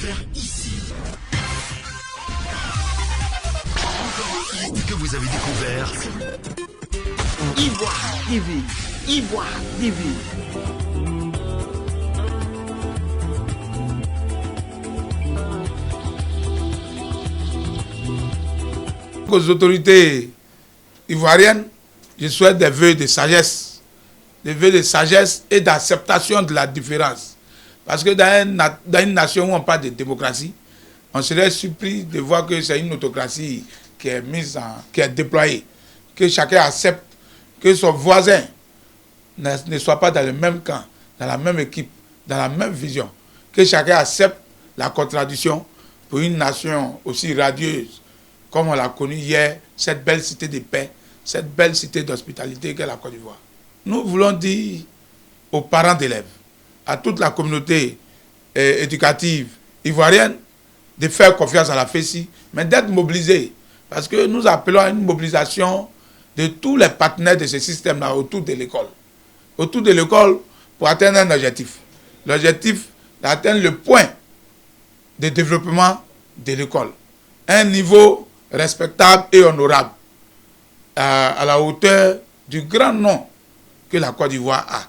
découvert ici. Que vous avez découvert Ivoire TV. Ivoire TV. Aux autorités ivoiriennes, je souhaite des vœux de sagesse, des vœux de sagesse et d'acceptation de la différence. Parce que dans une nation où on parle de démocratie, on serait surpris de voir que c'est une autocratie qui est déployée, que chacun accepte que son voisin ne soit pas dans le même camp, dans la même équipe, dans la même vision, que chacun accepte la contradiction pour une nation aussi radieuse comme on l'a connu hier, cette belle cité de paix, cette belle cité d'hospitalité qu'est la Côte d'Ivoire. Nous voulons dire aux parents d'élèves, à toute la communauté éducative ivoirienne, de faire confiance à la FESI, mais d'être mobilisés. Parce que nous appelons à une mobilisation de tous les partenaires de ce système-là autour de l'école. Autour de l'école pour atteindre un objectif. L'objectif d'atteindre le point de développement de l'école. Un niveau respectable et honorable à la hauteur du grand nom que la Côte d'Ivoire a.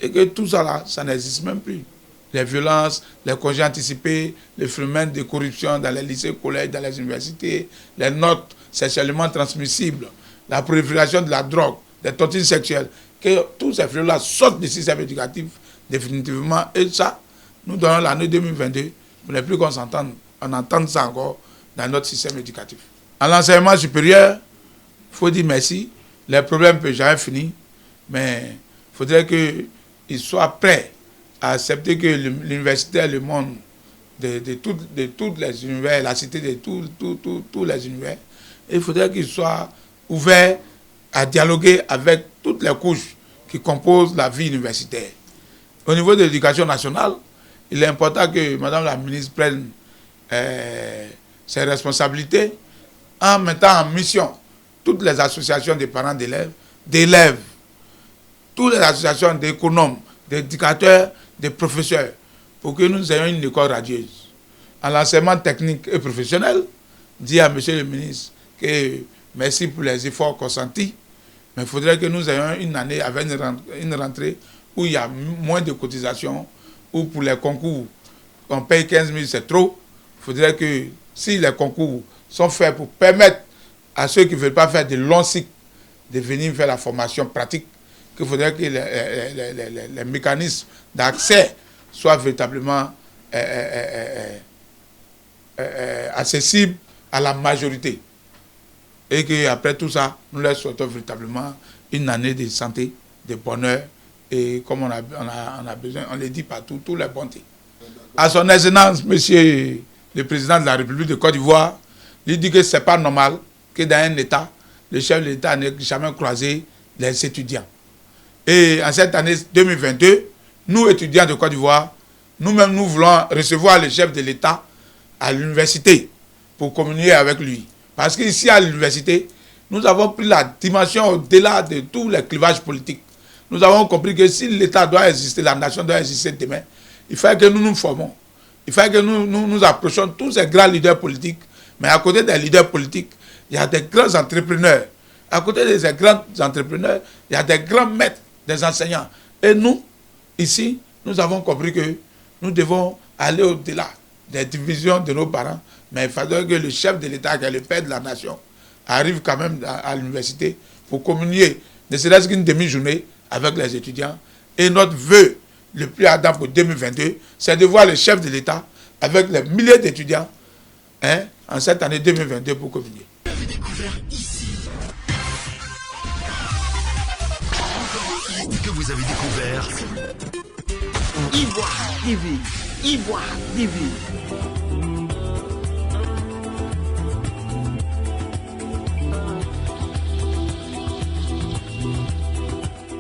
Et que tout ça là, ça n'existe même plus. Les violences, les congés anticipés, les phénomènes de corruption dans les lycées, collèges, dans les universités, les notes sexuellement transmissibles, la prolifération de la drogue, des tortures sexuelles, que tous ces fléaux-là sortent du système éducatif définitivement. Et ça, nous donnons l'année 2022 pour ne plus qu'on s'entende, on entende ça encore dans notre système éducatif. À l'enseignement supérieur, il faut dire merci. Les problèmes ne peuvent jamais finir, mais il faudrait qu'ils soient prêts à accepter que l'université est le monde de toutes les univers, la cité de tous les univers. Et il faudrait qu'ils soient ouverts à dialoguer avec toutes les couches qui composent la vie universitaire. Au niveau de l'éducation nationale, il est important que Madame la ministre prenne ses responsabilités en mettant en mission toutes les associations des parents d'élèves, toutes les associations d'économes, d'éducateurs, des professeurs, pour que nous ayons une école radieuse. En l'enseignement technique et professionnel, dit à M. le ministre que merci pour les efforts consentis, mais il faudrait que nous ayons une année avec une rentrée où il y a moins de cotisations, ou pour les concours, on paye 15 000, c'est trop. Il faudrait que si les concours sont faits pour permettre à ceux qui ne veulent pas faire de longs cycles de venir faire la formation pratique, qu'il faudrait que les mécanismes d'accès soient véritablement accessibles à la majorité. Et qu'après tout ça, nous leur souhaitons véritablement une année de santé, de bonheur, et comme on a besoin, on le dit partout, tous les bontés. À son excellence, monsieur le président de la République de Côte d'Ivoire, il dit que ce n'est pas normal que dans un État, le chef de l'État n'ait jamais croisé les étudiants. Et en cette année 2022, nous, étudiants de Côte d'Ivoire, nous-mêmes, nous voulons recevoir le chef de l'État à l'université pour communier avec lui. Parce qu'ici, à l'université, nous avons pris la dimension au-delà de tous les clivages politiques. Nous avons compris que si l'État doit exister, la nation doit exister demain, il faut que nous nous formons. Il faut que nous approchions tous ces grands leaders politiques. Mais à côté des leaders politiques, il y a des grands entrepreneurs. À côté de ces grands entrepreneurs, il y a des grands maîtres, des enseignants. Et nous, ici, nous avons compris que nous devons aller au-delà des divisions de nos parents. Mais il faudrait que le chef de l'État, qui est le père de la nation, arrive quand même à l'université pour communier, ne serait-ce qu'une demi-journée avec les étudiants. Et notre vœu le plus ardent pour 2022, c'est de voir le chef de l'État avec les milliers d'étudiants en cette année 2022 pour communier. Vous avez découvert ici. Que vous avez découvert Ivoire TV. Ivoire TV.